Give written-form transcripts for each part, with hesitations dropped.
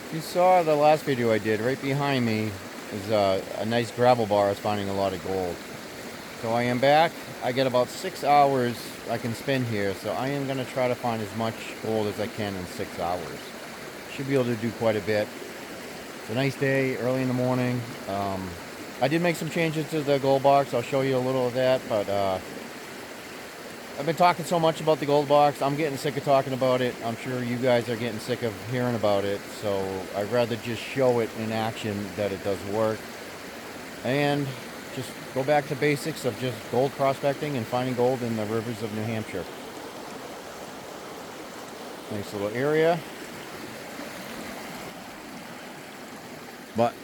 If you saw the last video I did, right behind me is a nice gravel bar. I was finding a lot of gold. So I am back. I get about 6 hours I can spend here, so I am going to try to find as much gold as I can in 6 hours. Should be able to do quite a bit. It's a nice day, early in the morning. I did make some changes to the Goldbox. I'll show you a little of that, but I've been talking so much about the Goldbox. I'm getting sick of talking about it. I'm sure you guys are getting sick of hearing about it, so I'd rather just show it in action that it does work. And just go back to basics of just gold prospecting and finding gold in the rivers of New Hampshire. Nice little area. But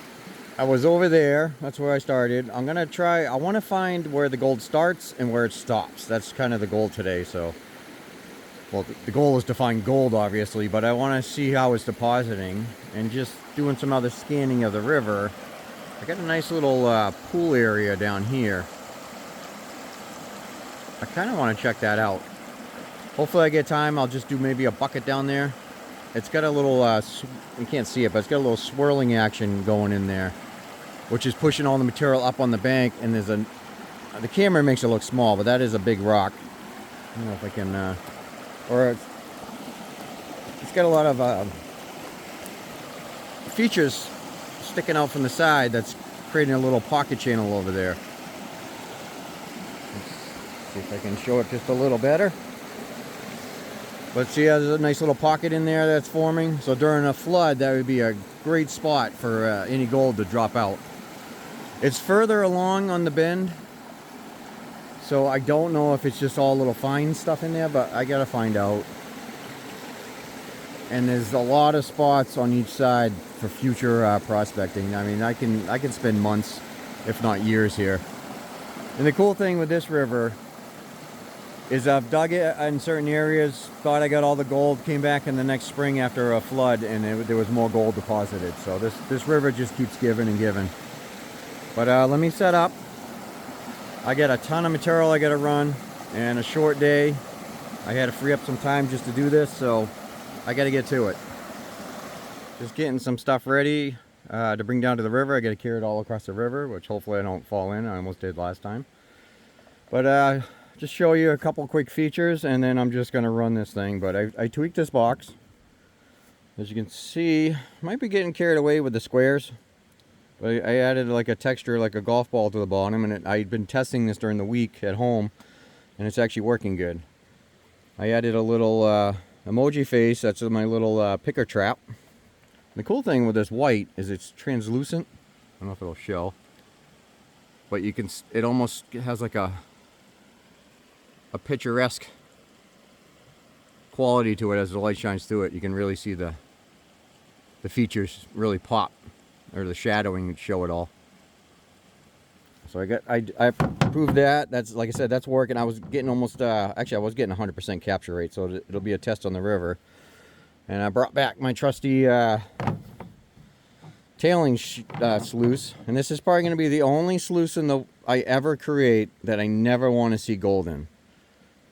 I was over there. That's where I started. I'm going to try. I want to find where the gold starts and where it stops. That's kind of the goal today. So, well, the goal is to find gold, obviously, but I want to see how it's depositing and just doing some other scanning of the river. I got a nice little pool area down here. I kind of want to check that out. Hopefully I get time. I'll just do maybe a bucket down there. It's got a little, you can't see it, but it's got a little swirling action going in there, which is pushing all the material up on the bank. And there's the camera makes it look small, but that is a big rock. I don't know if I can, it's got a lot of features sticking out from the side that's creating a little pocket channel over there. Let's see if I can show it just a little better. But see, there's a nice little pocket in there that's forming. So during a flood, that would be a great spot for any gold to drop out. It's further along on the bend, so I don't know if it's just all little fine stuff in there, but I gotta find out. And there's a lot of spots on each side for future prospecting. I mean, I can spend months, if not years here. And the cool thing with this river is I've dug it in certain areas, thought I got all the gold, came back in the next spring after a flood, and there was more gold deposited. So this river just keeps giving and giving. But let me set up. I got a ton of material I got to run, and a short day. I had to free up some time just to do this, so I got to get to it. Just getting some stuff ready to bring down to the river. I got to carry it all across the river, which hopefully I don't fall in. I almost did last time. But just show you a couple quick features, and then I'm just going to run this thing. But I tweaked this box. As you can see, might be getting carried away with the squares. But I added like a texture, like a golf ball to the bottom, and I'd been testing this during the week at home, and it's actually working good. I added a little emoji face. That's my little picker trap. The cool thing with this white is it's translucent. I don't know if it'll show, but you can. It almost has like a picturesque quality to it as the light shines through it. You can really see the features really pop, or the shadowing show it all. So I proved that. That's, like I said, that's working. I was getting almost actually I was getting 100% capture rate, so it'll be a test on the river. And I brought back my trusty tailing sluice, and this is probably going to be the only sluice I ever create that I never want to see gold in.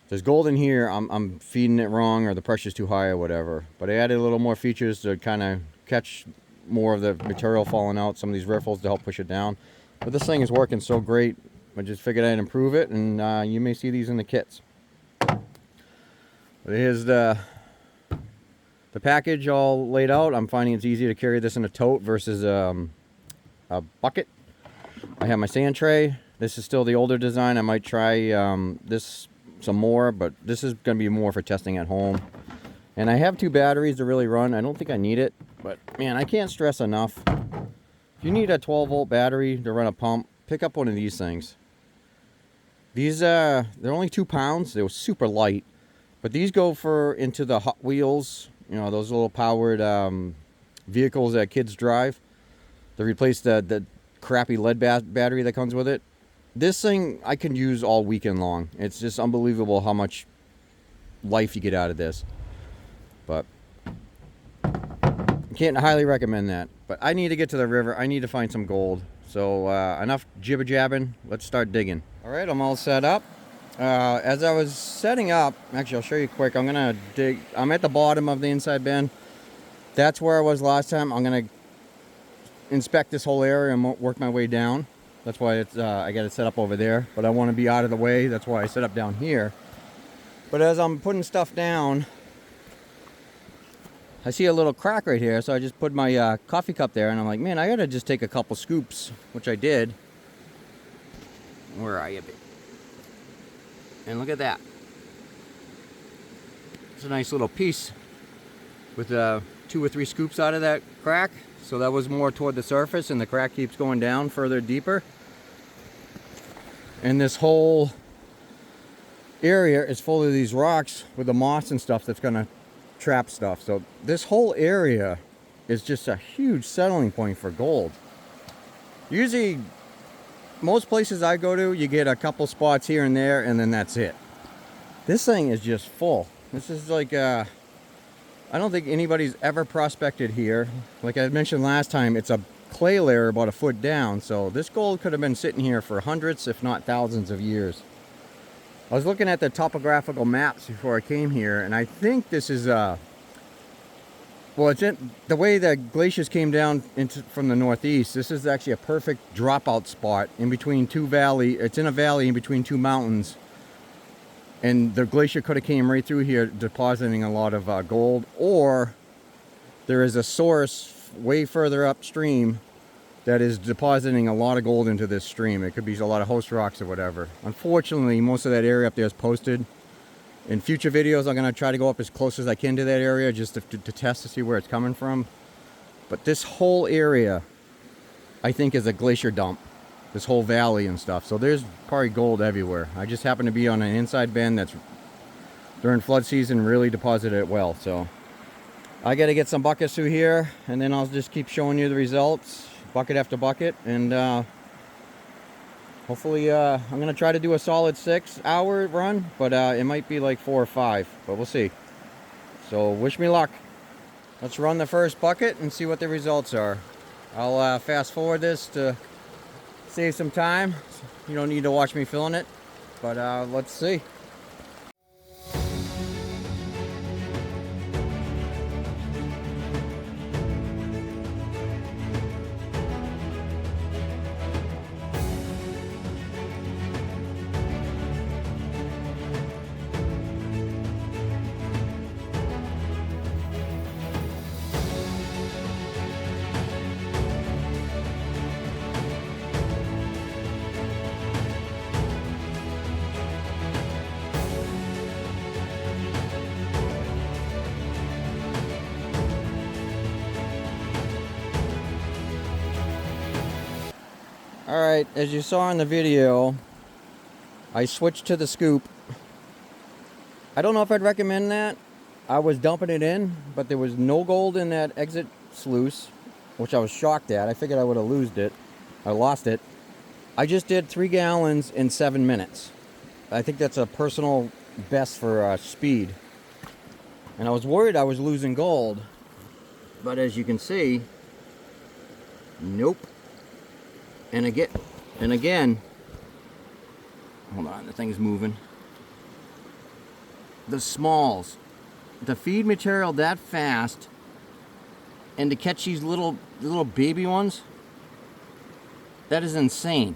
There's gold in here, I'm feeding it wrong, or the pressure's too high or whatever. But I added a little more features to kind of catch more of the material falling out, some of these riffles to help push it down. But this thing is working so great, I just figured I'd improve it, and you may see these in the kits. But here's the package all laid out. I'm finding it's easier to carry this in a tote versus a bucket. I have my sand tray. This is still the older design. I might try this some more, but this is going to be more for testing at home. And I have 2 batteries to really run. I don't think I need it, but man, I can't stress enough. If you need a 12-volt battery to run a pump, pick up one of these things. These they're only 2 pounds. They were super light, but these go into the Hot Wheels, you know, those little powered vehicles that kids drive. They replace the crappy lead battery that comes with it. This thing I can use all weekend long. It's just unbelievable how much life you get out of this. But I can't highly recommend that. But I need to get to the river. I need to find some gold. So enough jibber jabbing. Let's start digging. All right, I'm all set up. As I was setting up, actually I'll show you quick. I'm gonna dig. I'm at the bottom of the inside bend. That's where I was last time. I'm gonna inspect this whole area and work my way down. That's why it's I got it set up over there, but I want to be out of the way. That's why I set up down here. But as I'm putting stuff down, I see a little crack right here, so I just put my coffee cup there, and I'm like, man, I gotta just take a couple scoops, which I did. Where are you? And look at that. It's a nice little piece with 2 or 3 scoops out of that crack. So that was more toward the surface, and the crack keeps going down further deeper. And this whole area is full of these rocks with the moss and stuff that's gonna trap stuff. So this whole area is just a huge settling point for gold. Usually, most places I go to, you get a couple spots here and there, and then that's it. This thing is just full. This is like I don't think anybody's ever prospected here. Like I mentioned last time, it's a clay layer about a foot down, so this gold could have been sitting here for hundreds, if not thousands of years. I was looking at the topographical maps before I came here, and I think this is well, it's the way that glaciers came down from the northeast. This is actually a perfect dropout spot in between two valleys. It's in a valley in between 2 mountains, and the glacier could have came right through here, depositing a lot of gold. Or there is a source way further upstream that is depositing a lot of gold into this stream. It could be a lot of host rocks or whatever. Unfortunately, most of that area up there is posted. In future videos, I'm going to try to go up as close as I can to that area just to test to see where it's coming from. But this whole area, I think, is a glacier dump. This whole valley and stuff. So there's probably gold everywhere. I just happen to be on an inside bend that's, during flood season, really deposited it well. So I got to get some buckets through here, and then I'll just keep showing you the results, bucket after bucket. And hopefully, I'm going to try to do a solid 6-hour run, but it might be like 4 or 5, but we'll see. So wish me luck. Let's run the first bucket and see what the results are. I'll fast forward this to save some time. You don't need to watch me filling it, but let's see. Alright, as you saw in the video, I switched to the scoop. I don't know if I'd recommend that. I was dumping it in, but there was no gold in that exit sluice, which I was shocked at. I figured I would have lost it. I just did 3 gallons in 7 minutes. I think that's a personal best for speed. And I was worried I was losing gold, but as you can see, nope. And again, hold on, the thing's moving. The smalls, to feed material that fast, and to catch these little baby ones, that is insane.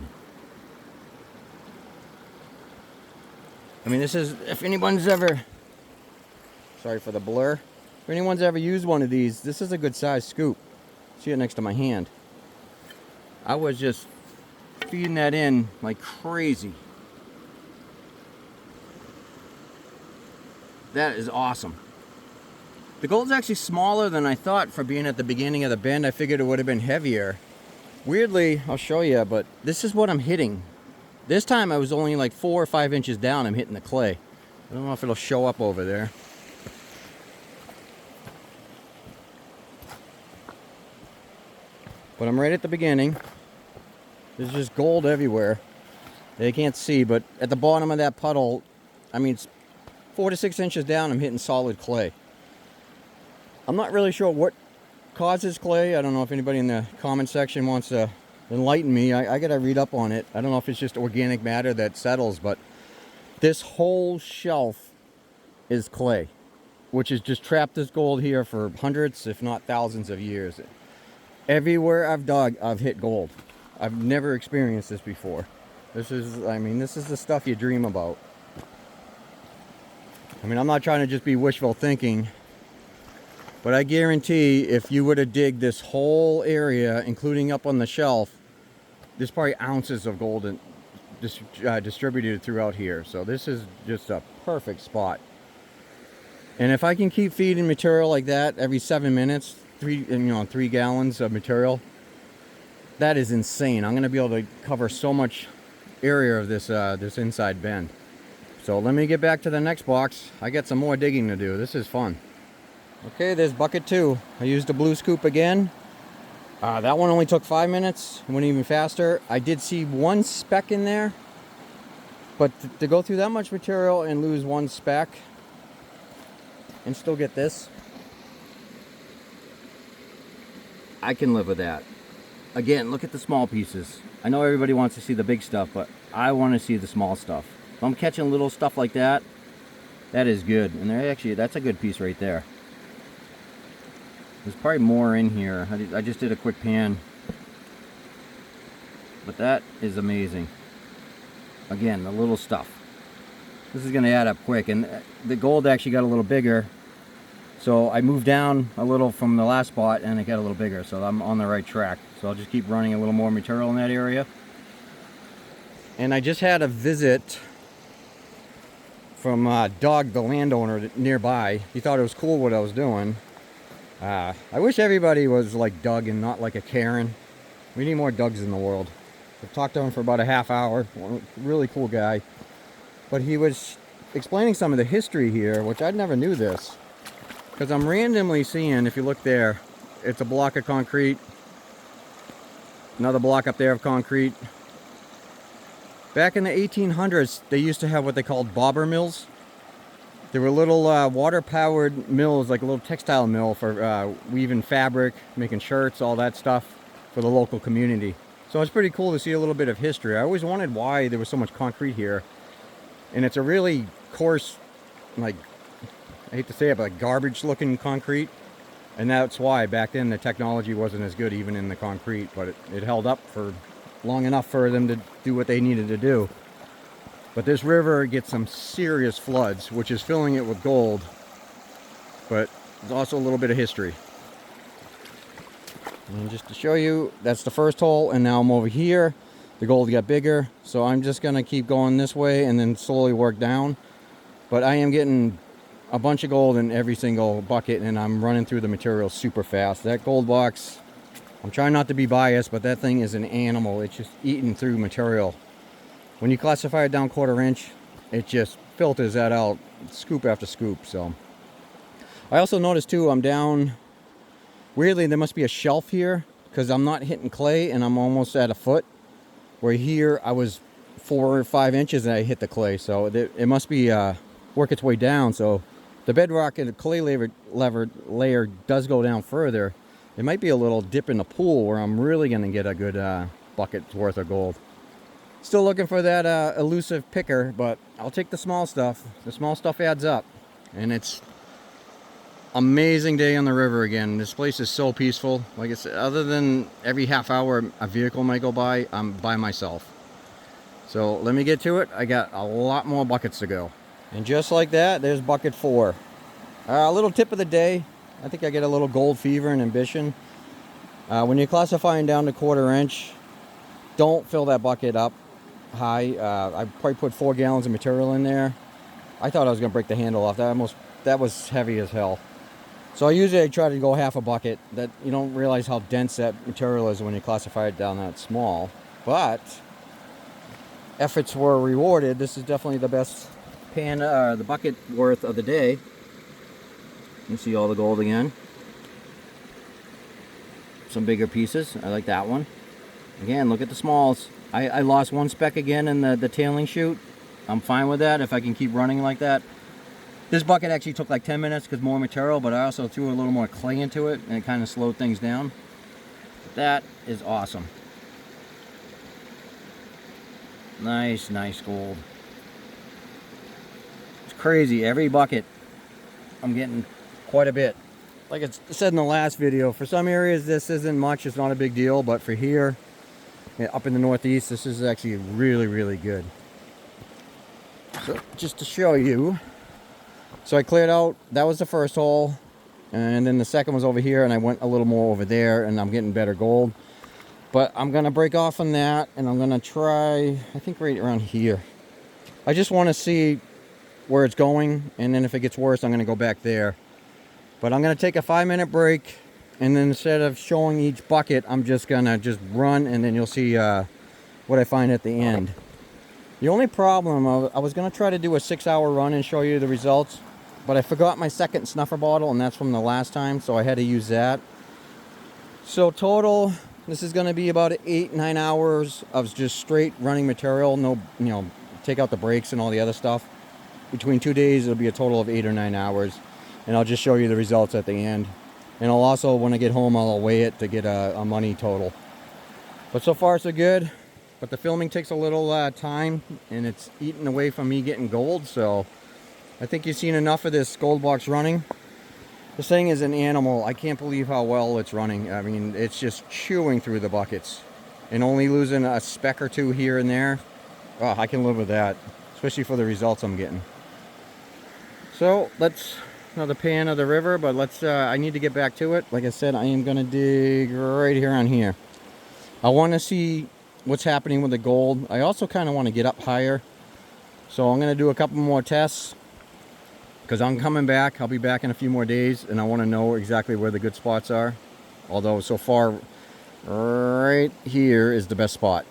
I mean, this is, if anyone's ever, sorry for the blur, if anyone's ever used one of these, this is a good size scoop. See it next to my hand. I was just feeding that in like crazy. That is awesome. The gold's actually smaller than I thought for being at the beginning of the bend. I figured it would have been heavier. Weirdly, I'll show you, but this is what I'm hitting. This time I was only like 4 or 5 inches down. I'm hitting the clay. I don't know if it'll show up over there. But I'm right at the beginning. There's just gold everywhere. They can't see, but at the bottom of that puddle, I mean, it's 4 to 6 inches down, I'm hitting solid clay. I'm not really sure what causes clay. I don't know if anybody in the comment section wants to enlighten me. I gotta read up on it. I don't know if it's just organic matter that settles, but this whole shelf is clay. which has just trapped this gold here for hundreds, if not thousands of years. Everywhere I've dug, I've hit gold. I've never experienced this before. This is, I mean, this is the stuff you dream about. I mean, I'm not trying to just be wishful thinking, but I guarantee if you were to dig this whole area, including up on the shelf, there's probably ounces of gold distributed throughout here. So this is just a perfect spot. And if I can keep feeding material like that every 7 minutes, 3 gallons of material, that is insane. I'm going to be able to cover so much area of this this inside bend. So let me get back to the next box. I got some more digging to do. This is fun. Okay, there's bucket 2. I used the blue scoop again. That one only took 5 minutes. It went even faster. I did see one speck in there, but to go through that much material and lose one speck and still get this, I can live with that. Again, look at the small pieces. I know everybody wants to see the big stuff, but I want to see the small stuff. If I'm catching little stuff like that, that is good. And that's a good piece right there. There's probably more in here. I just did a quick pan. But that is amazing. Again, the little stuff. This is going to add up quick. And the gold actually got a little bigger. So I moved down a little from the last spot and it got a little bigger. So I'm on the right track. So I'll just keep running a little more material in that area. And I just had a visit from Doug, the landowner nearby. He thought it was cool what I was doing. I wish everybody was like Doug and not like a Karen. We need more Dougs in the world. I've talked to him for about a half hour. Really cool guy. But he was explaining some of the history here, which I never knew this. Because I'm randomly seeing, if you look there, it's a block of concrete. Another block up there of concrete. Back in the 1800s, they used to have what they called bobber mills. There were little water-powered mills, like a little textile mill for weaving fabric, making shirts, all that stuff for the local community. So it's pretty cool to see a little bit of history. I always wondered why there was so much concrete here. And it's a really coarse, like, I hate to say it, but like garbage-looking concrete. And that's why back then the technology wasn't as good even in the concrete, but it held up for long enough for them to do what they needed to do. But this river gets some serious floods, which is filling it with gold. But there's also a little bit of history. And just to show you, that's the first hole, and now I'm over here. The gold got bigger, so I'm just gonna keep going this way and then slowly work down. But I am getting a bunch of gold in every single bucket, and I'm running through the material super fast. That Goldbox, I'm trying not to be biased, but that thing is an animal. It's just eating through material. When you classify it down 1/4 inch, it just filters that out, scoop after scoop. So I also noticed too, I'm down, weirdly there must be a shelf here, because I'm not hitting clay and I'm almost at a foot, where here I was 4 or 5 inches and I hit the clay. So it must be work its way down. So the bedrock and the clay layer does go down further. It might be a little dip in the pool where I'm really going to get a good bucket's worth of gold. Still looking for that elusive picker, but I'll take the small stuff. The small stuff adds up. And it's amazing day on the river again. This place is so peaceful. Like I said, other than every half hour a vehicle might go by, I'm by myself. So let me get to it. I got a lot more buckets to go. And just like that, there's bucket 4. A little tip of the day. I think I get a little gold fever and ambition. When you're classifying down to 1/4 inch, don't fill that bucket up high. I probably put 4 gallons of material in there. I thought I was going to break the handle off. That was heavy as hell. So usually I try to go half a bucket. That you don't realize how dense that material is when you classify it down that small. But efforts were rewarded. This is definitely the best pan, the bucket worth of the day. You see all the gold again. Some bigger pieces. I like that one. Again, look at the smalls. I lost one speck again in the tailing chute. I'm fine with that if I can keep running like that. This bucket actually took like 10 minutes because more material, but I also threw a little more clay into it and it kind of slowed things down. That is awesome. Nice, nice gold. It's crazy. Every bucket I'm getting quite a bit. Like I said in the last video, for some areas this isn't much, it's not a big deal, but for here, up in the Northeast, this is actually really, really good. So just to show you, so I cleared out, that was the first hole, and then the second was over here, and I went a little more over there, and I'm getting better gold. But I'm gonna break off on that, and I'm gonna try, I think right around here. I just want to see where it's going, and then if it gets worse, I'm gonna go back there. But I'm gonna take a 5-minute break, and then instead of showing each bucket, I'm just gonna run, and then you'll see what I find at the end. The only problem, I was gonna try to do a 6-hour run and show you the results, but I forgot my second snuffer bottle, and that's from the last time, so I had to use that. So total, this is gonna be about 8-9 hours of just straight running material. No, you know, take out the brakes and all the other stuff. Between 2 days, it'll be a total of 8 or 9 hours. And I'll just show you the results at the end. And I'll also, when I get home, I'll weigh it to get a money total. But so far, so good. But the filming takes a little time, and it's eating away from me getting gold. So I think you've seen enough of this Goldbox running. This thing is an animal. I can't believe how well it's running. I mean, it's just chewing through the buckets. And only losing a speck or two here and there. Oh, I can live with that. Especially for the results I'm getting. So, let's... another pan of the river, but let's I need to get back to it. Like I said, I am gonna dig right here on here. I want to see what's happening with the gold. I also kind of want to get up higher, so I'm gonna do a couple more tests because I'm coming back. I'll be back in a few more days, and I want to know exactly where the good spots are. Although so far right here is the best spot.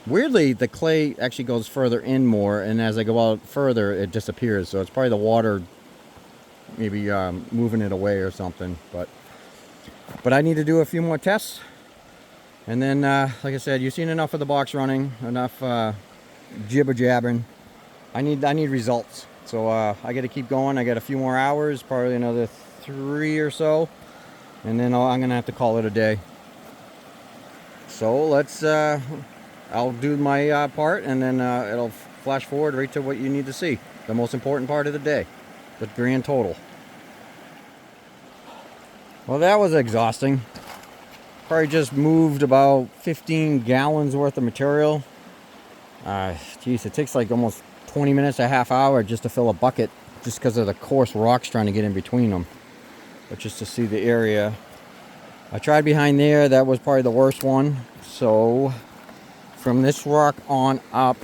Weirdly, the clay actually goes further in more, and as I go out further, it disappears. So it's probably the water maybe moving it away or something. But I need to do a few more tests. And then, like I said, you've seen enough of the box running, enough jibber jabbering. I need results. So I got to keep going. I got a few more hours, probably another 3 or so. And then I'm going to have to call it a day. So let's... I'll do my part, and then it'll flash forward right to what you need to see. The most important part of the day. The grand total. Well, that was exhausting. Probably just moved about 15 gallons worth of material. Geez, it takes like almost 20 minutes, a half hour just to fill a bucket. Just because of the coarse rocks trying to get in between them. But just to see the area. I tried behind there. That was probably the worst one. So... from this rock on up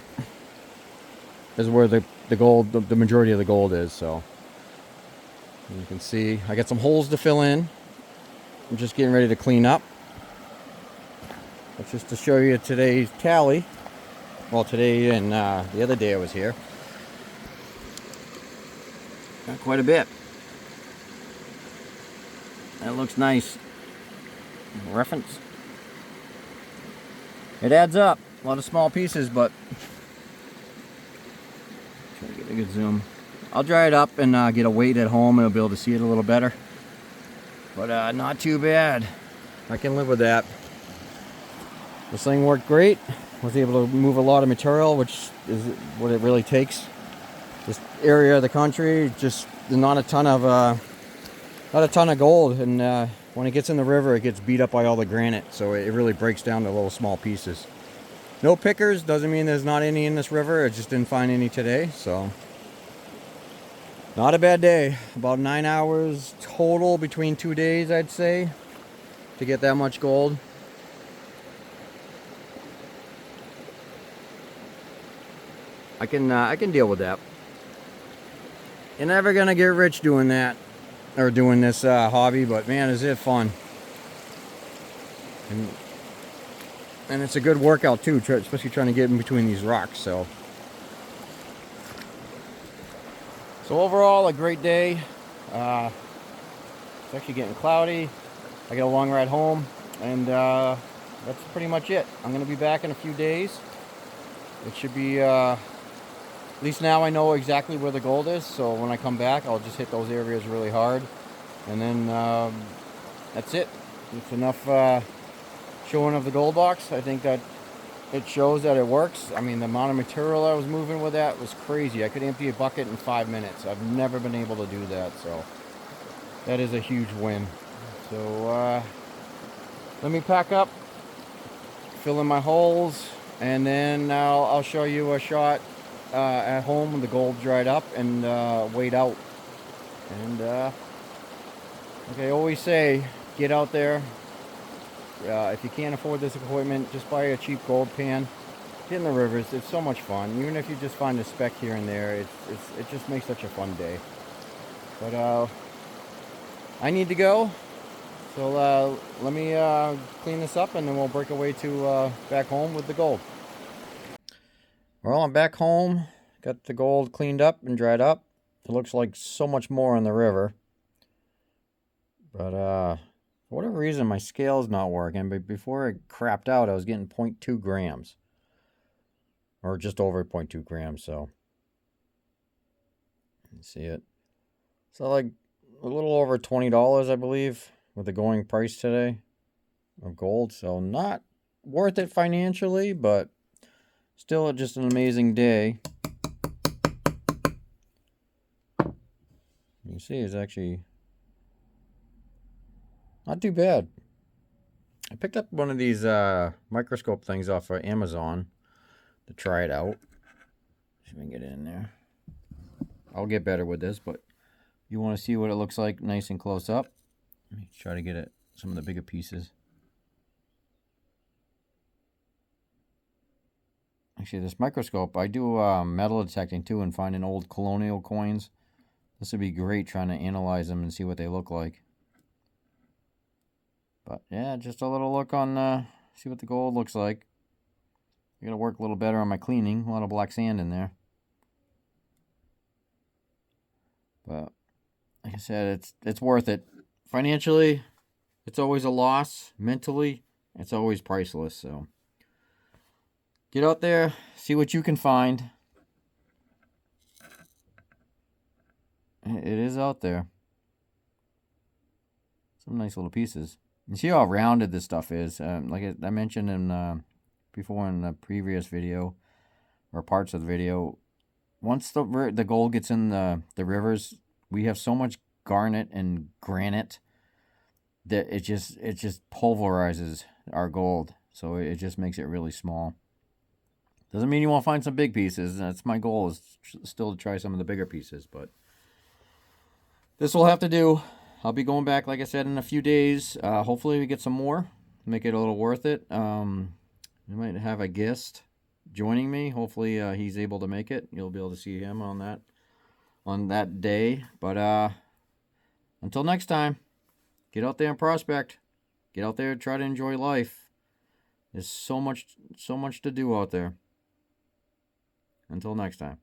is where the gold, the majority of the gold is. So you can see I got some holes to fill in. I'm just getting ready to clean up. That's just to show you today's tally. Well, today and the other day I was here. Got quite a bit. That looks nice. Reference. It adds up. A lot of small pieces, but try to get a good zoom. I'll dry it up and get a weight at home, and I'll be able to see it a little better. But not too bad. I can live with that. This thing worked great. Was able to move a lot of material, which is what it really takes. This area of the country, just not a ton of gold, and when it gets in the river, it gets beat up by all the granite, so it really breaks down to little small pieces. No pickers, doesn't mean there's not any in this river. I just didn't find any today, so not a bad day. About 9 hours total between 2 days, I'd say, to get that much gold. I can deal with that. You're never gonna get rich doing that, or doing this hobby, but man, is it fun. And it's a good workout too, especially trying to get in between these rocks. So overall, a great day. It's actually getting cloudy. I got a long ride home, and that's pretty much it. I'm gonna be back in a few days. It should be at least now I know exactly where the gold is, so when I come back, I'll just hit those areas really hard, and then that's it. It's enough showing of the Goldbox. I think that it shows that it works. I mean, the amount of material I was moving with that was crazy. I could empty a bucket in 5 minutes. I've never been able to do that, so that is a huge win. So let me pack up, fill in my holes, and then I'll show you a shot at home when the gold dried up and weighed out. And like I always say, get out there. If you can't afford this equipment, just buy a cheap gold pan. Get in the rivers. It's so much fun. Even if you just find a speck here and there, it just makes such a fun day. But I need to go. So let me clean this up, and then we'll break away to back home with the gold. Well, I'm back home. Got the gold cleaned up and dried up. It looks like so much more in the river. But for whatever reason, my scale's not working. But before it crapped out, I was getting 0.2 grams. Or just over 0.2 grams, so. You see it. So like a little over $20, I believe, with the going price today of gold. So not worth it financially, but still just an amazing day. You see, it's actually not too bad. I picked up one of these microscope things off of Amazon to try it out. See if we can get it in there. I'll get better with this, but you want to see what it looks like nice and close up. Let me try to get it some of the bigger pieces. Actually, this microscope, I do metal detecting too and finding old colonial coins. This would be great trying to analyze them and see what they look like. But yeah, just a little look on, see what the gold looks like. I gotta work a little better on my cleaning. A lot of black sand in there. But like I said, it's worth it. Financially, it's always a loss. Mentally, it's always priceless. So get out there, see what you can find. It is out there. Some nice little pieces. You see how rounded this stuff is. Like I mentioned in before in the previous video, or parts of the video, once the gold gets in the rivers, we have so much garnet and granite that it just pulverizes our gold. So it just makes it really small. Doesn't mean you won't find some big pieces. That's my goal, is still to try some of the bigger pieces, but this will have to do. I'll be going back, like I said, in a few days. Hopefully we get some more, make it a little worth it. We might have a guest joining me. Hopefully he's able to make it. You'll be able to see him on that day. But until next time, get out there and prospect. Get out there and try to enjoy life. There's so much to do out there. Until next time.